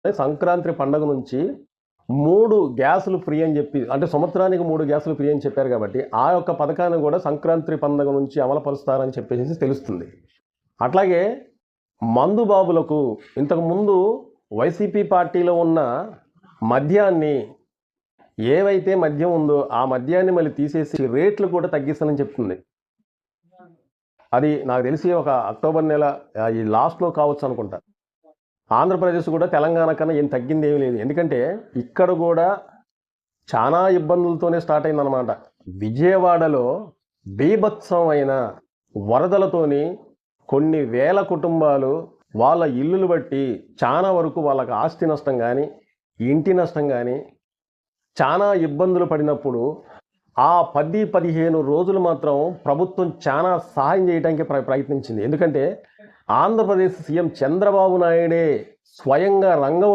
సంక్రాంతి పండుగ నుంచి 3 గ్యాసులు ఫ్రీ అని చెప్పి, అంటే సంవత్సరానికి 3 గ్యాసులు ఫ్రీ అని చెప్పారు కాబట్టి ఆ యొక్క పథకాన్ని కూడా సంక్రాంతి పండుగ నుంచి అమలుపరుస్తారని చెప్పేసి తెలుస్తుంది. అట్లాగే మందు బాబులకు ఇంతకుముందు వైసీపీ పార్టీలో ఉన్న మద్యాన్ని, ఏవైతే మద్యం ఉందో ఆ మద్యాన్ని మళ్ళీ తీసేసి రేట్లు కూడా తగ్గిస్తానని చెప్తుంది. అది నాకు తెలిసి ఒక అక్టోబర్ నెల ఈ లాస్ట్లో కావచ్చు అనుకుంటా. ఆంధ్రప్రదేశ్ కూడా తెలంగాణ కన్నా ఏం తగ్గింది ఏమీ లేదు. ఎందుకంటే ఇక్కడ కూడా చాలా ఇబ్బందులతోనే స్టార్ట్ అయిందనమాట. విజయవాడలో బీభత్సమైన వరదలతోని కొన్ని వేల కుటుంబాలు వాళ్ళ ఇల్లులు బట్టి చాలా వరకు వాళ్ళకి ఆస్తి నష్టం కానీ, ఇంటి నష్టం కానీ చాలా ఇబ్బందులు పడినప్పుడు ఆ 10-15 రోజులు మాత్రం ప్రభుత్వం చాలా సహాయం చేయడానికి ప్రయత్నించింది. ఎందుకంటే ఆంధ్రప్రదేశ్ సీఎం చంద్రబాబు నాయుడే స్వయంగా రంగంలో